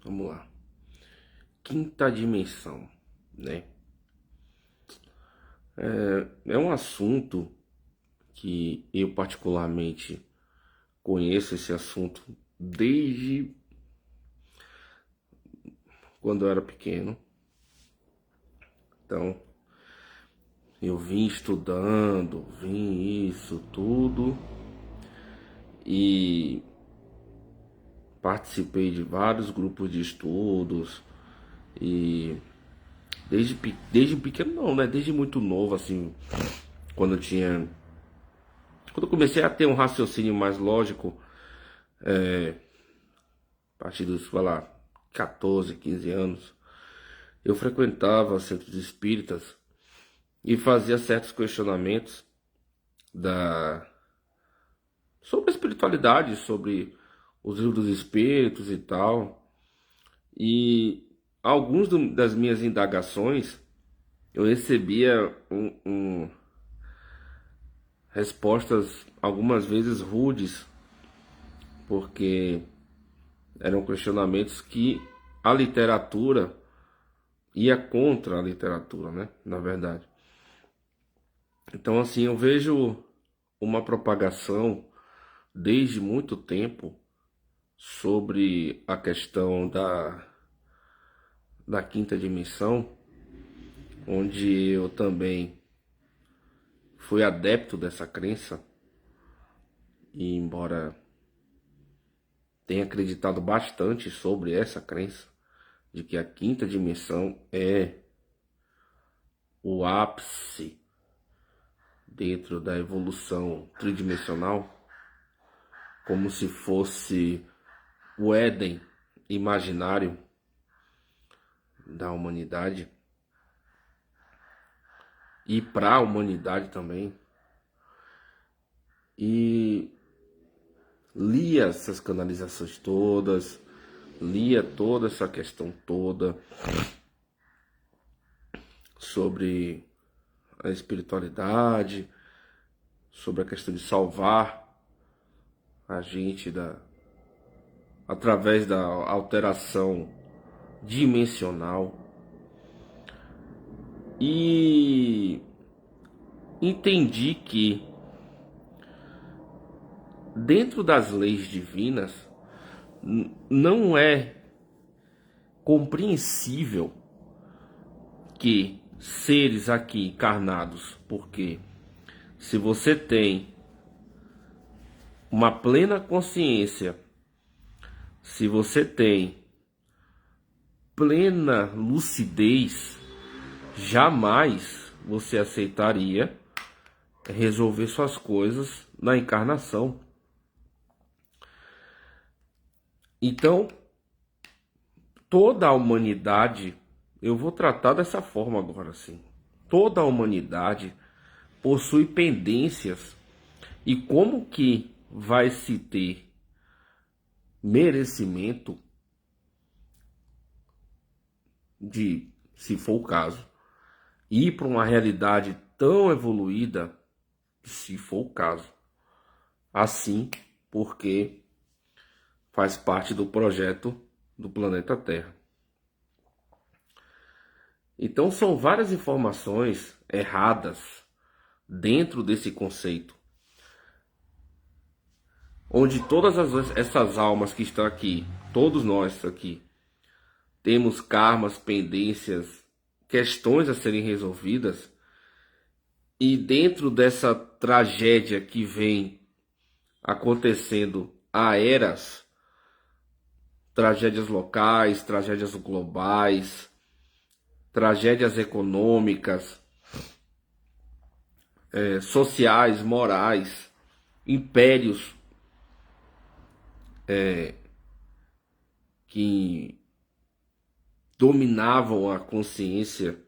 Vamos lá. Quinta dimensão, né? É um assunto que eu particularmente conheço esse assunto desde quando eu era pequeno. Então, eu vim estudando, isso tudo e participei de vários grupos de estudos e desde pequeno não, né? Desde muito novo, assim, quando eu comecei a ter um raciocínio mais lógico, a partir dos, sei lá, 14, 15 anos, eu frequentava centros espíritas e fazia certos questionamentos da sobre a espiritualidade, sobre os livros dos espíritos e tal. E das minhas indagações eu recebia respostas algumas vezes rudes, porque eram questionamentos que a literatura ia contra a literatura, né? Na verdade. Então, assim, eu vejo uma propagação desde muito tempo sobre a questão da quinta dimensão, onde eu também fui adepto dessa crença, e embora tenha acreditado bastante sobre essa crença, de que a quinta dimensão é o ápice dentro da evolução tridimensional, como se fosse o Éden imaginário da humanidade e para a humanidade também. E lia essas canalizações todas, lia toda essa questão toda sobre a espiritualidade, sobre a questão de salvar a gente através da alteração dimensional, e entendi que dentro das leis divinas não é compreensível que seres aqui encarnados, porque se você tem uma plena consciência, se você tem plena lucidez, jamais você aceitaria resolver suas coisas na encarnação. Então, toda a humanidade, eu vou tratar dessa forma agora, sim. Toda a humanidade possui pendências, e como que vai se ter merecimento de, se for o caso, ir para uma realidade tão evoluída, se for o caso, assim, porque faz parte do projeto do planeta Terra. Então são várias informações erradas dentro desse conceito, onde essas almas que estão aqui, todos nós aqui, temos karmas, pendências, questões a serem resolvidas, e dentro dessa tragédia que vem acontecendo há eras, tragédias locais, tragédias globais, tragédias econômicas, sociais, morais, impérios que dominavam a consciência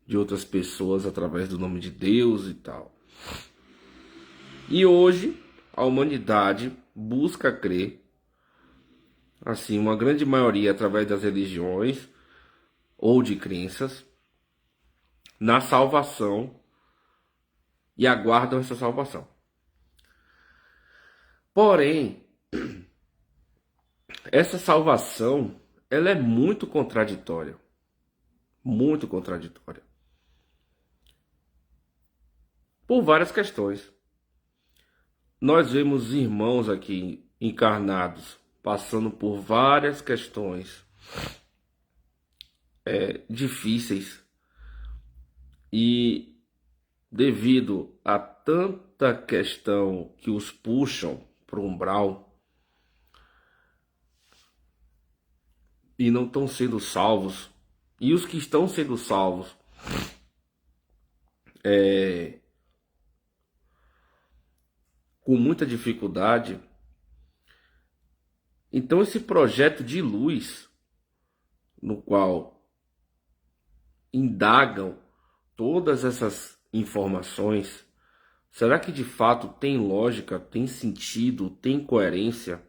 de outras pessoas através do nome de Deus e tal. E hoje a humanidade busca crer, assim, uma grande maioria através das religiões ou de crenças, na salvação, e aguardam essa salvação. Porém, essa salvação, ela é muito contraditória. Muito contraditória. Por várias questões. Nós vemos irmãos aqui encarnados passando por várias questões difíceis e devido a tanta questão que os puxam para o umbral e não estão sendo salvos, e os que estão sendo salvos com muita dificuldade. Então esse projeto de luz, no qual indagam todas essas informações, será que de fato tem lógica, tem sentido, tem coerência?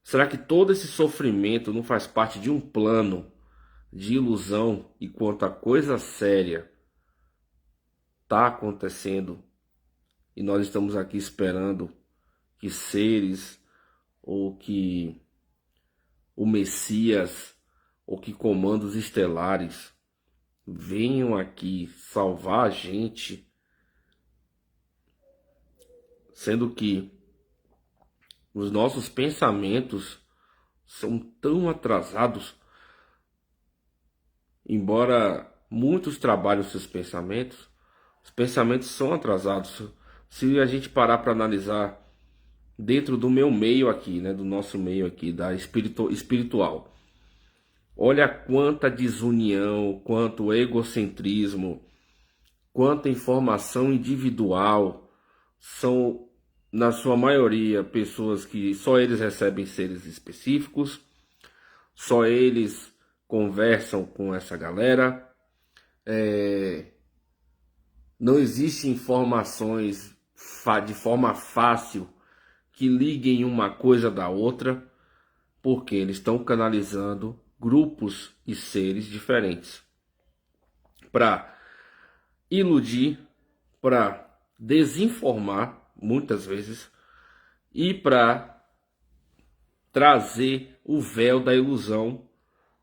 Será que todo esse sofrimento não faz parte de um plano de ilusão, enquanto a coisa séria está acontecendo e nós estamos aqui esperando que seres ou que o Messias ou que comandos estelares venham aqui salvar a gente, sendo que os nossos pensamentos são tão atrasados, embora muitos trabalhem os seus pensamentos, os pensamentos são atrasados. Se a gente parar para analisar dentro do meu meio aqui, né, do nosso meio aqui, da espiritual, olha quanta desunião, quanto egocentrismo, quanta informação individual. São, na sua maioria, pessoas que só eles recebem seres específicos, só eles conversam com essa galera. Não existem informações de forma fácil que liguem uma coisa da outra, porque eles estão canalizando grupos e seres diferentes para iludir, para desinformar muitas vezes e para trazer o véu da ilusão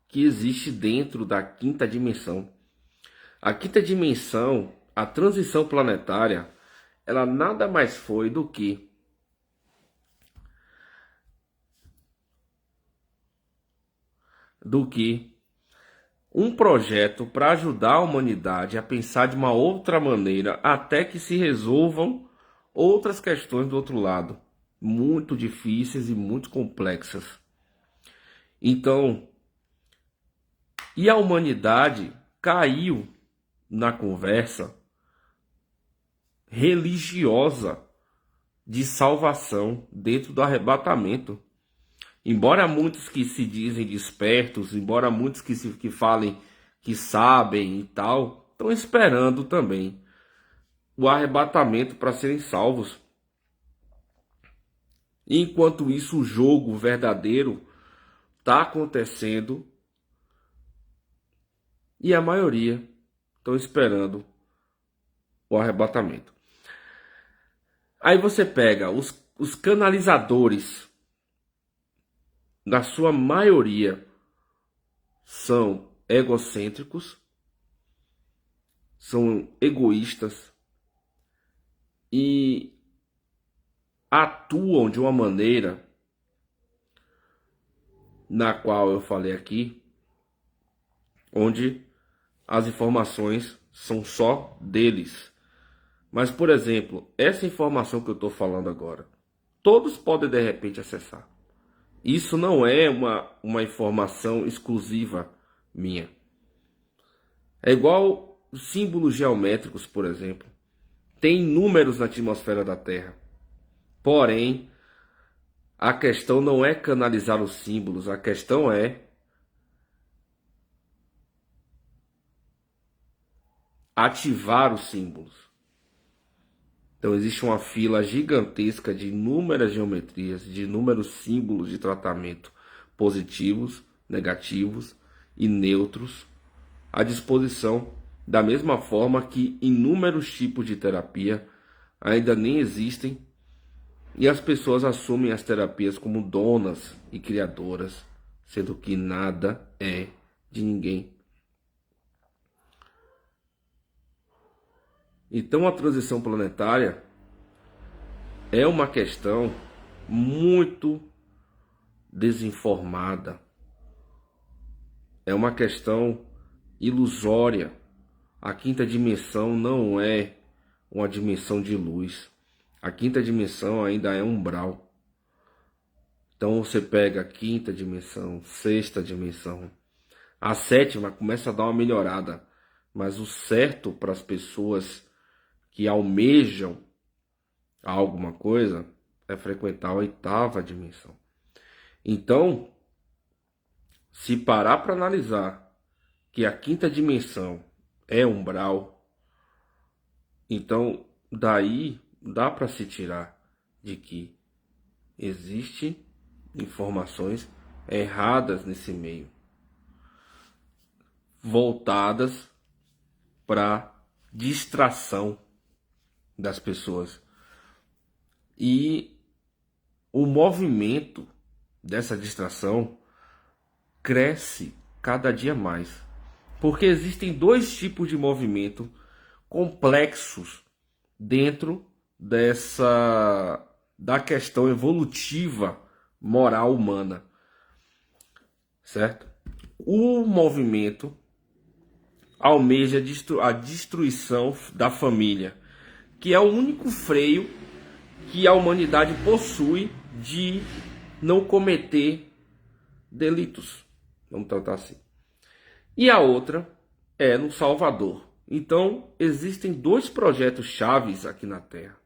que existe dentro da quinta dimensão. A quinta dimensão, a transição planetária, ela nada mais foi do que um projeto para ajudar a humanidade a pensar de uma outra maneira até que se resolvam outras questões do outro lado, muito difíceis e muito complexas. Então, e a humanidade caiu na conversa religiosa de salvação dentro do arrebatamento. Embora muitos que se dizem despertos, embora muitos que falem que sabem e tal, estão esperando também o arrebatamento para serem salvos. Enquanto isso, o jogo verdadeiro está acontecendo e a maioria estão esperando o arrebatamento. Aí você pega os canalizadores, na sua maioria, são egocêntricos, são egoístas e atuam de uma maneira na qual eu falei aqui, onde as informações são só deles. Mas, por exemplo, essa informação que eu estou falando agora, todos podem de repente acessar. Isso não é uma informação exclusiva minha. É igual símbolos geométricos, por exemplo. Tem números na atmosfera da Terra. Porém, a questão não é canalizar os símbolos, a questão é ativar os símbolos. Então existe uma fila gigantesca de inúmeras geometrias, de inúmeros símbolos de tratamento positivos, negativos e neutros à disposição, da mesma forma que inúmeros tipos de terapia ainda nem existem e as pessoas assumem as terapias como donas e criadoras, sendo que nada é de ninguém. Então a transição planetária é uma questão muito desinformada. É uma questão ilusória. A quinta dimensão não é uma dimensão de luz. A quinta dimensão ainda é umbral. Então você pega a quinta dimensão, sexta dimensão. A sétima começa a dar uma melhorada. Mas o certo para as pessoas que almejam alguma coisa é frequentar a oitava dimensão. Então, se parar para analisar que a quinta dimensão é umbral, então daí dá para se tirar de que existem informações erradas nesse meio, voltadas para distração das pessoas. E o movimento dessa distração cresce cada dia mais. Porque existem dois tipos de movimento complexos dentro da questão evolutiva moral humana. Certo? O movimento almeja a destruição da família, que é o único freio que a humanidade possui de não cometer delitos, vamos tratar assim. E a outra é no Salvador. Então, existem dois projetos chaves aqui na Terra.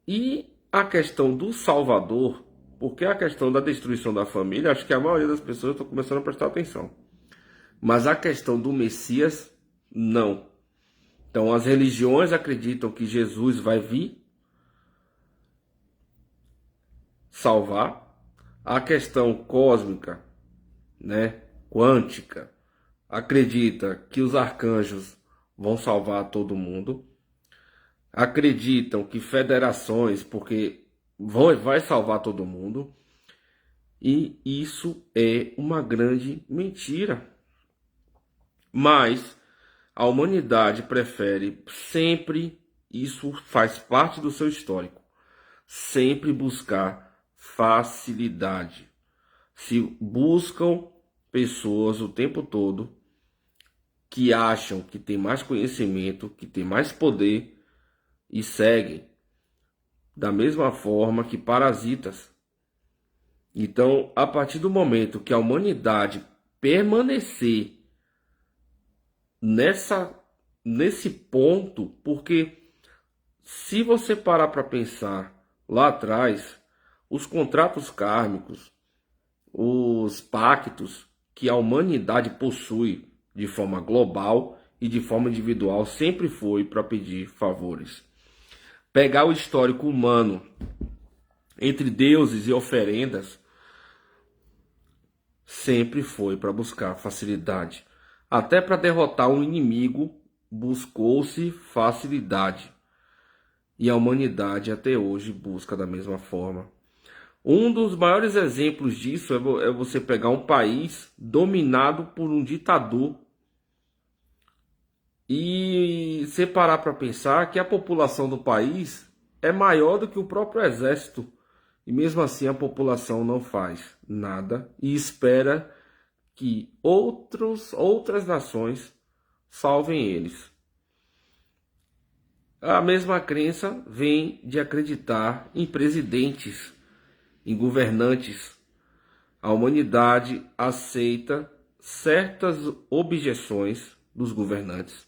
E a questão do Salvador, porque a questão da destruição da família, acho que a maioria das pessoas estão começando a prestar atenção. Mas a questão do Messias, não. Então, as religiões acreditam que Jesus vai vir salvar. A questão cósmica, né, quântica, acredita que os arcanjos vão salvar todo mundo. Acreditam que federações, porque vai salvar todo mundo. E isso é uma grande mentira. Mas a humanidade prefere sempre, isso faz parte do seu histórico, sempre buscar facilidade. Se buscam pessoas o tempo todo que acham que tem mais conhecimento, que tem mais poder e seguem da mesma forma que parasitas. Então, a partir do momento que a humanidade permanecer nesse ponto, porque se você parar para pensar lá atrás, os contratos kármicos, os pactos que a humanidade possui de forma global e de forma individual sempre foi para pedir favores. Pegar o histórico humano entre deuses e oferendas sempre foi para buscar facilidade. Até para derrotar um inimigo buscou-se facilidade. E a humanidade até hoje busca da mesma forma. Um dos maiores exemplos disso é você pegar um país dominado por um ditador e você parar para pensar que a população do país é maior do que o próprio exército. E mesmo assim a população não faz nada e espera que outras nações salvem eles. A mesma crença vem de acreditar em presidentes, em governantes. A humanidade aceita certas objeções dos governantes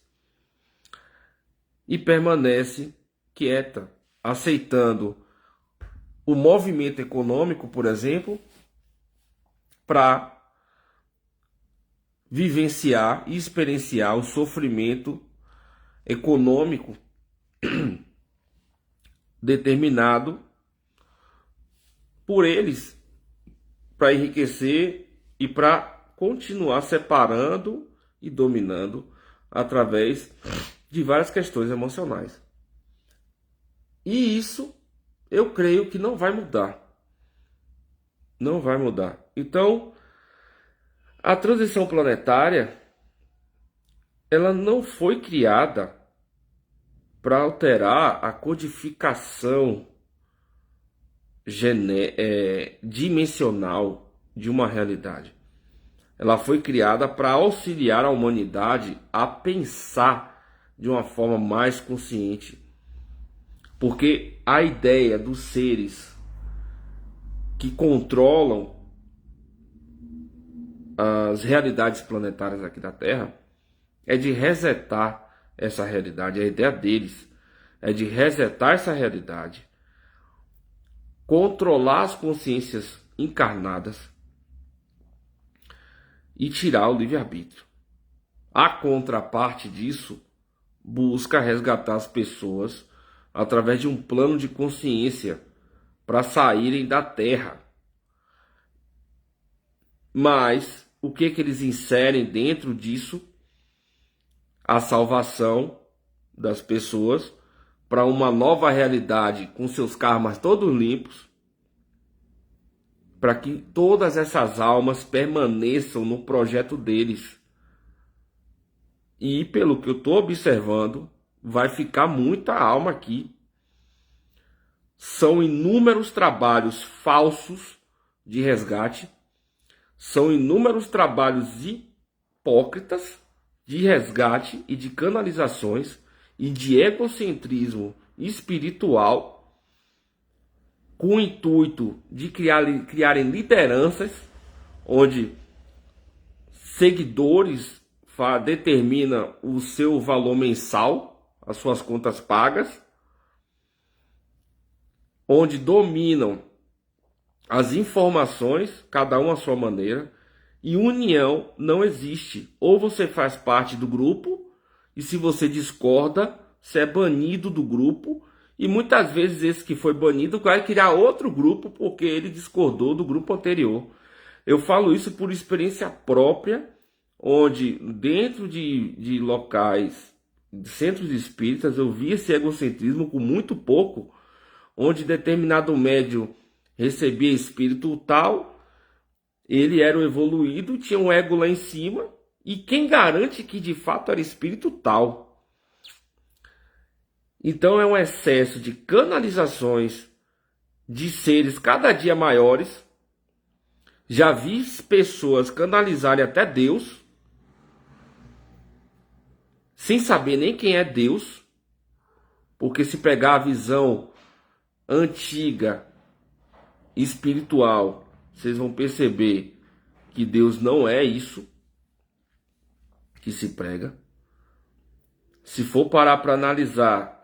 e permanece quieta, aceitando o movimento econômico, por exemplo, para vivenciar e experienciar o sofrimento econômico determinado por eles para enriquecer e para continuar separando e dominando através de várias questões emocionais. E isso eu creio que não vai mudar. Não vai mudar. Então, a transição planetária, ela não foi criada para alterar a codificação dimensional de uma realidade. Ela foi criada para auxiliar a humanidade a pensar de uma forma mais consciente. Porque a ideia dos seres que controlam as realidades planetárias aqui da Terra é de resetar essa realidade. A ideia deles é de resetar essa realidade, controlar as consciências encarnadas e tirar o livre-arbítrio. A contraparte disso busca resgatar as pessoas através de um plano de consciência para saírem da Terra. Mas o que eles inserem dentro disso? A salvação das pessoas para uma nova realidade com seus karmas todos limpos, para que todas essas almas permaneçam no projeto deles. E pelo que eu estou observando, vai ficar muita alma aqui. São inúmeros trabalhos falsos de resgate, são inúmeros trabalhos hipócritas de resgate e de canalizações e de egocentrismo espiritual, com o intuito de criarem lideranças onde seguidores determinam o seu valor mensal, as suas contas pagas, onde dominam as informações, cada um à sua maneira, e união não existe. Ou você faz parte do grupo, e se você discorda, você é banido do grupo, e muitas vezes esse que foi banido vai criar outro grupo porque ele discordou do grupo anterior. Eu falo isso por experiência própria, onde dentro de locais, de centros espíritas, eu vi esse egocentrismo com muito pouco, onde determinado médium recebia espírito tal, ele era o evoluído, tinha um ego lá em cima, e quem garante que de fato era espírito tal? Então é um excesso de canalizações de seres cada dia maiores. Já vi pessoas canalizarem até Deus, sem saber nem quem é Deus, porque se pegar a visão antiga, espiritual, vocês vão perceber que Deus não é isso que se prega. Se for parar para analisar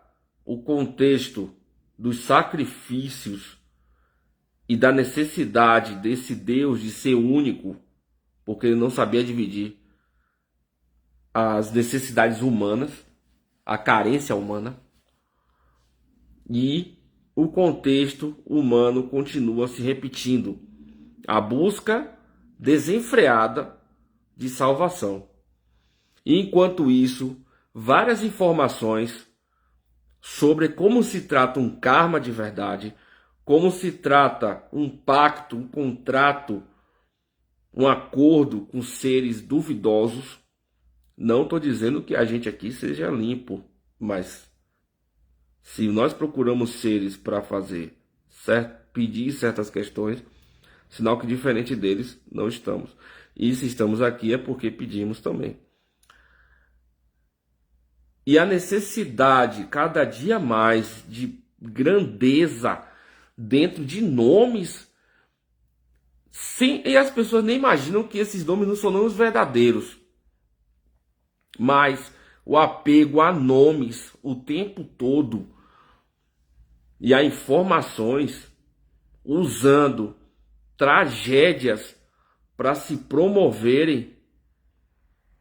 o contexto dos sacrifícios e da necessidade desse Deus de ser único, porque ele não sabia dividir as necessidades humanas, a carência humana, e o contexto humano continua se repetindo. A busca desenfreada de salvação. E enquanto isso, várias informações sobre como se trata um karma de verdade, como se trata um pacto, um contrato, um acordo com seres duvidosos. Não estou dizendo que a gente aqui seja limpo, mas se nós procuramos seres para fazer pedir certas questões, sinal que diferente deles não estamos. E se estamos aqui é porque pedimos também. E a necessidade cada dia mais de grandeza dentro de nomes, e as pessoas nem imaginam que esses nomes não são nomes verdadeiros. Mas o apego a nomes o tempo todo e a informações, usando tragédias para se promoverem,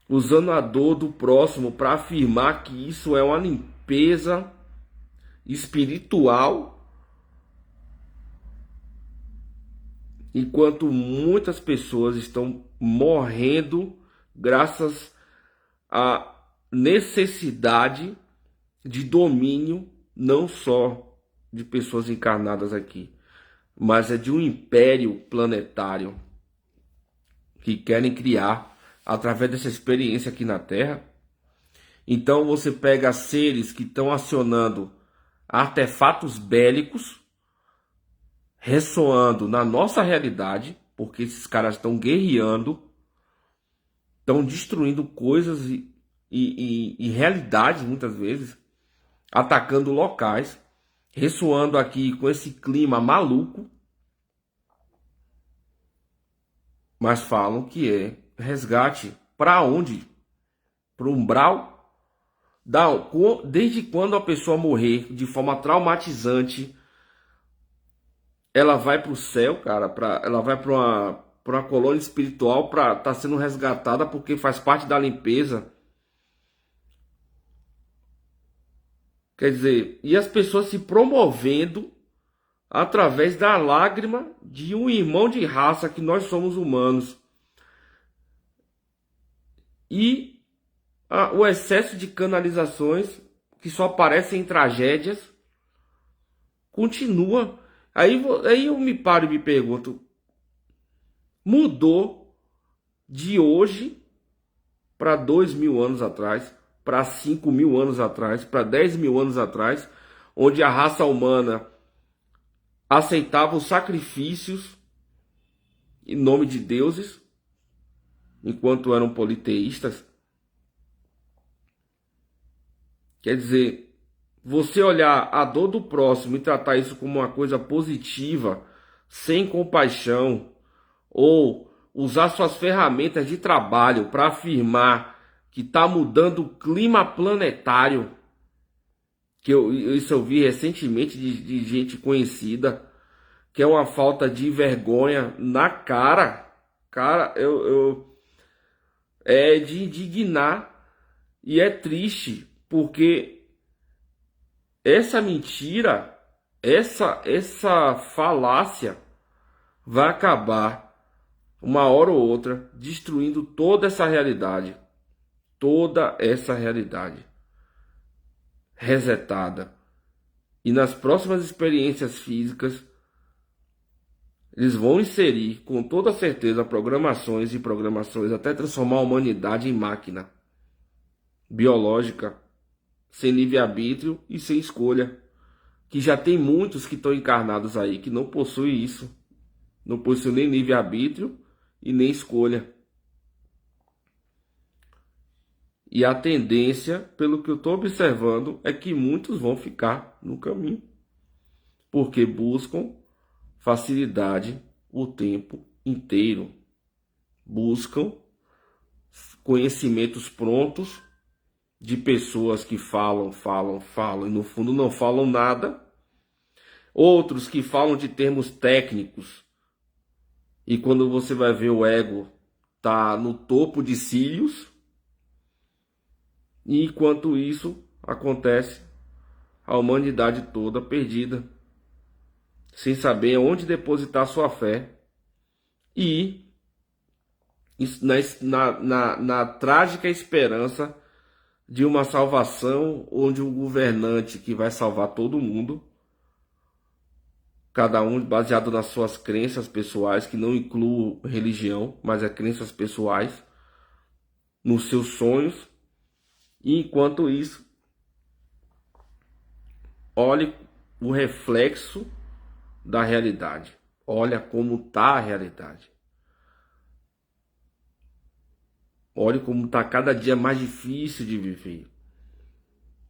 usando a dor do próximo para afirmar que isso é uma limpeza espiritual, enquanto muitas pessoas estão morrendo graças à necessidade de domínio, não só de pessoas encarnadas aqui, mas é de um império planetário que querem criar através dessa experiência aqui na Terra. Então você pega seres que estão acionando artefatos bélicos, ressoando na nossa realidade, porque esses caras estão guerreando, estão destruindo coisas e realidades muitas vezes, atacando locais, ressoando aqui com esse clima maluco, mas falam que é resgate para onde? Para o umbral? Desde quando a pessoa morrer de forma traumatizante, ela vai para o céu, cara, ela vai para uma colônia espiritual para estar sendo resgatada porque faz parte da limpeza. Quer dizer, e as pessoas se promovendo através da lágrima de um irmão de raça que nós somos humanos. E o excesso de canalizações que só aparecem em tragédias continua. Aí eu me paro e me pergunto, mudou de hoje para 2.000 anos atrás, para 5.000 anos atrás, para 10.000 anos atrás, onde a raça humana aceitava os sacrifícios em nome de deuses, enquanto eram politeístas. Quer dizer, você olhar a dor do próximo e tratar isso como uma coisa positiva, sem compaixão, ou usar suas ferramentas de trabalho para afirmar que está mudando o clima planetário, que isso eu vi recentemente de gente conhecida, que é uma falta de vergonha na cara. Cara, é de indignar e é triste, porque essa mentira, essa falácia vai acabar uma hora ou outra destruindo toda essa realidade resetada. E nas próximas experiências físicas eles vão inserir com toda certeza programações até transformar a humanidade em máquina biológica, sem livre-arbítrio e sem escolha. Que já tem muitos que estão encarnados aí que não possuem isso. Não possuem nem livre-arbítrio e nem escolha. E a tendência, pelo que eu estou observando, é que muitos vão ficar no caminho. Porque buscam facilidade o tempo inteiro. Buscam conhecimentos prontos de pessoas que falam e no fundo não falam nada. Outros que falam de termos técnicos e quando você vai ver o ego tá no topo de cílios. E enquanto isso acontece, a humanidade toda perdida, sem saber onde depositar sua fé e na trágica esperança de uma salvação onde um governante que vai salvar todo mundo, cada um baseado nas suas crenças pessoais, que não incluem religião, mas é crenças pessoais, nos seus sonhos. E enquanto isso, olhe o reflexo da realidade. Olha como está a realidade. Olhe como está cada dia mais difícil de viver.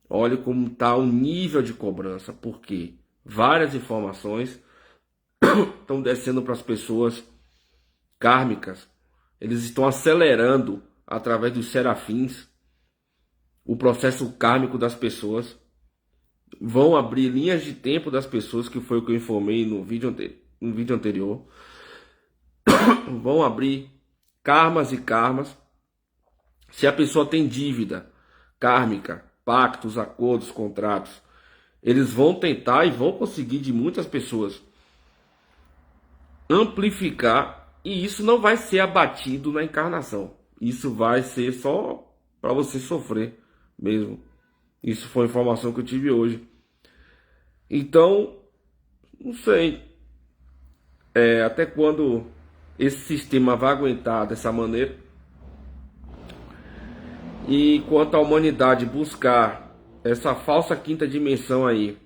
Olhe como está o nível de cobrança, porque várias informações estão descendo para as pessoas kármicas. Eles estão acelerando, através dos serafins, o processo kármico das pessoas. Vão abrir linhas de tempo das pessoas, que foi o que eu informei no vídeo anterior. Vão abrir karmas e karmas. Se a pessoa tem dívida kármica, pactos, acordos, contratos, eles vão tentar e vão conseguir de muitas pessoas amplificar, e isso não vai ser abatido na encarnação. Isso vai ser só para você sofrer mesmo. Isso foi a informação que eu tive hoje. Então, não sei. Até quando esse sistema vai aguentar dessa maneira? E quanto a humanidade buscar essa falsa quinta dimensão aí,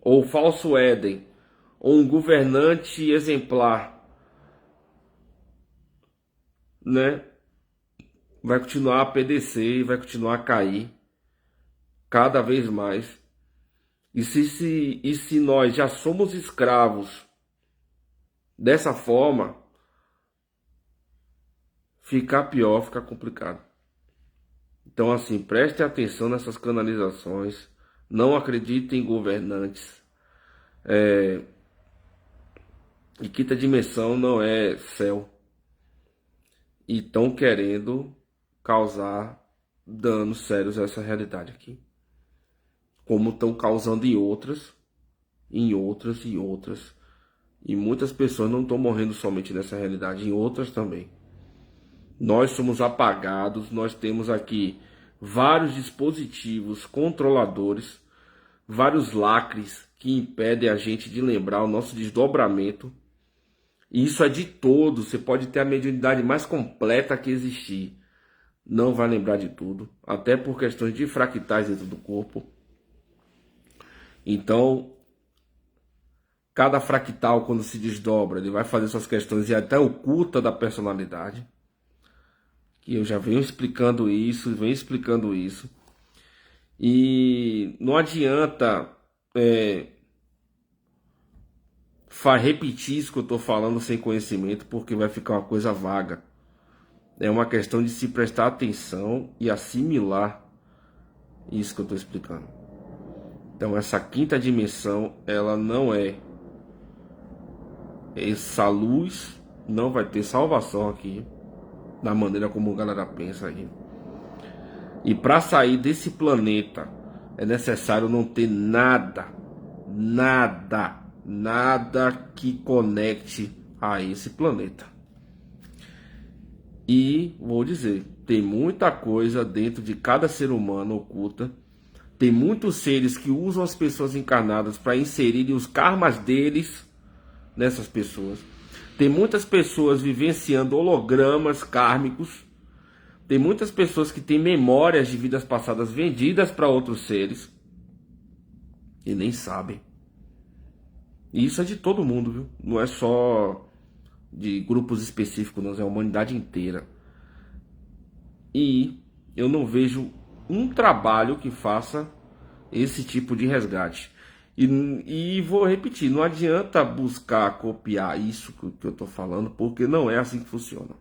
ou falso Éden, ou um governante exemplar, né? Vai continuar a PDC e vai continuar a cair cada vez mais. E se nós já somos escravos dessa forma, ficar pior, ficar complicado. Então, assim, preste atenção nessas canalizações. Não acredite em governantes. E quinta dimensão não é céu. E estão querendo causar danos sérios a essa realidade aqui. Como estão causando em outras, em outras e outras. E muitas pessoas não estão morrendo somente nessa realidade, em outras também. Nós somos apagados, nós temos aqui vários dispositivos controladores, vários lacres que impedem a gente de lembrar o nosso desdobramento. E isso é de todos, você pode ter a mediunidade mais completa que existir. Não vai lembrar de tudo, até por questões de fractais dentro do corpo. Então, cada fractal, quando se desdobra, ele vai fazer suas questões e até oculta da personalidade. Que eu já venho explicando isso, E não adianta repetir isso que eu estou falando sem conhecimento, porque vai ficar uma coisa vaga. É uma questão de se prestar atenção e assimilar isso que eu estou explicando. Então essa quinta dimensão, ela não é essa luz, não vai ter salvação aqui, da maneira como a galera pensa aí. E para sair desse planeta é necessário não ter nada que conecte a esse planeta. E vou dizer, tem muita coisa dentro de cada ser humano oculta. Tem muitos seres que usam as pessoas encarnadas para inserirem os karmas deles nessas pessoas. Tem muitas pessoas vivenciando hologramas kármicos. Tem muitas pessoas que têm memórias de vidas passadas vendidas para outros seres e nem sabem. E isso é de todo mundo, viu? Não é só de grupos específicos, não, é a humanidade inteira. E eu não vejo um trabalho que faça esse tipo de resgate. E vou repetir, não adianta buscar copiar isso que eu estou falando, porque não é assim que funciona.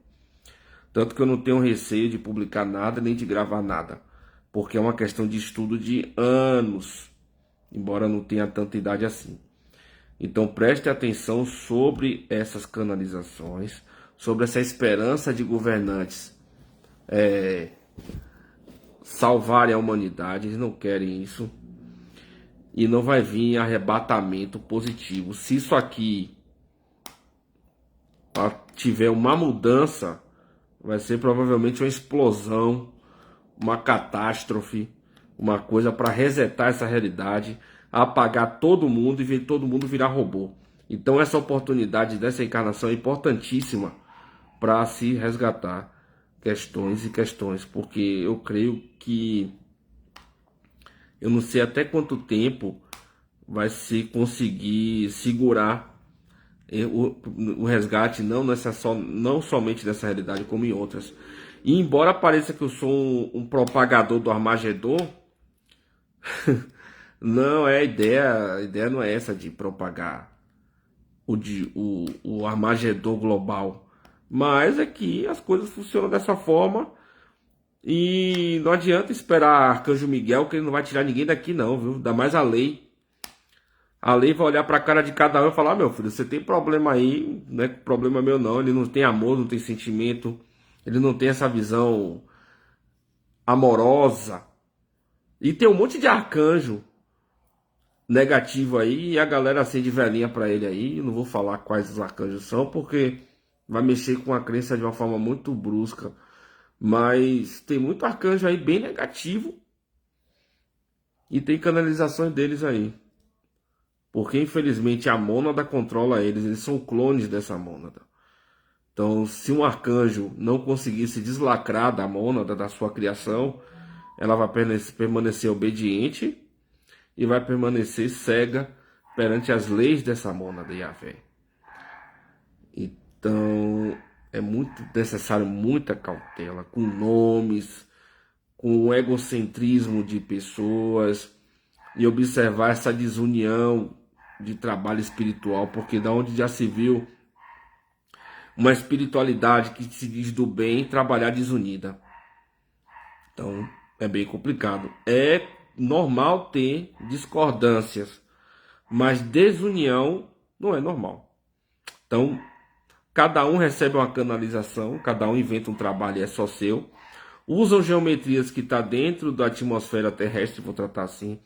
Tanto que eu não tenho receio de publicar nada, nem de gravar nada. Porque é uma questão de estudo de anos, embora não tenha tanta idade assim. Então preste atenção sobre essas canalizações, sobre essa esperança de governantes salvarem a humanidade. Eles não querem isso. E não vai vir arrebatamento positivo. Se isso aqui tiver uma mudança, vai ser provavelmente uma explosão, uma catástrofe, uma coisa para resetar essa realidade, apagar todo mundo e ver todo mundo virar robô. Então essa oportunidade dessa encarnação é importantíssima para se resgatar questões, porque eu creio que eu não sei até quanto tempo vai se conseguir segurar o resgate, não somente dessa realidade, como em outras. E embora pareça que eu sou um propagador do Armagedon, não é a ideia não é essa de propagar o Armagedon global, mas é que as coisas funcionam dessa forma e não adianta esperar Arcanjo Miguel, que ele não vai tirar ninguém daqui não, viu? Ainda mais a lei. A lei vai olhar pra cara de cada um e falar: meu filho, você tem problema aí, não é problema meu não, ele não tem amor, não tem sentimento, ele não tem essa visão amorosa. E tem um monte de arcanjo negativo aí, e a galera acende velhinha pra ele aí. Eu não vou falar quais os arcanjos são, porque vai mexer com a crença de uma forma muito brusca. Mas tem muito arcanjo aí bem negativo, e tem canalizações deles aí. Porque infelizmente a mônada controla eles são clones dessa mônada. Então, se um arcanjo não conseguir se deslacrar da mônada, da sua criação, ela vai permanecer obediente e vai permanecer cega perante as leis dessa mônada Yahvé. Então, é muito necessário muita cautela com nomes, com o egocentrismo de pessoas e observar essa desunião de trabalho espiritual, porque da onde já se viu uma espiritualidade que se diz do bem trabalhar desunida. Então, é bem complicado. É normal ter discordâncias, mas desunião não é normal. Então, cada um recebe uma canalização, cada um inventa um trabalho e é só seu. Usam geometrias que está dentro da atmosfera terrestre, vou tratar assim.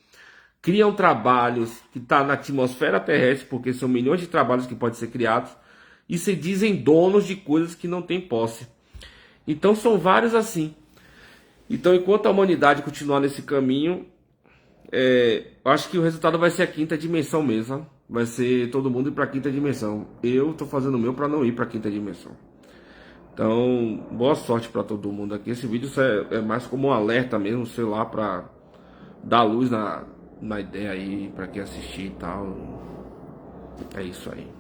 Criam trabalhos que estão na atmosfera terrestre, porque são milhões de trabalhos que podem ser criados. E se dizem donos de coisas que não têm posse. Então são vários assim. Então enquanto a humanidade continuar nesse caminho, acho que o resultado vai ser a quinta dimensão mesmo. Vai ser todo mundo ir para a quinta dimensão. Eu estou fazendo o meu para não ir para a quinta dimensão. Então, boa sorte para todo mundo aqui. Esse vídeo é mais como um alerta mesmo, sei lá, para dar luz na ideia aí, para quem assistir e tal. É isso aí.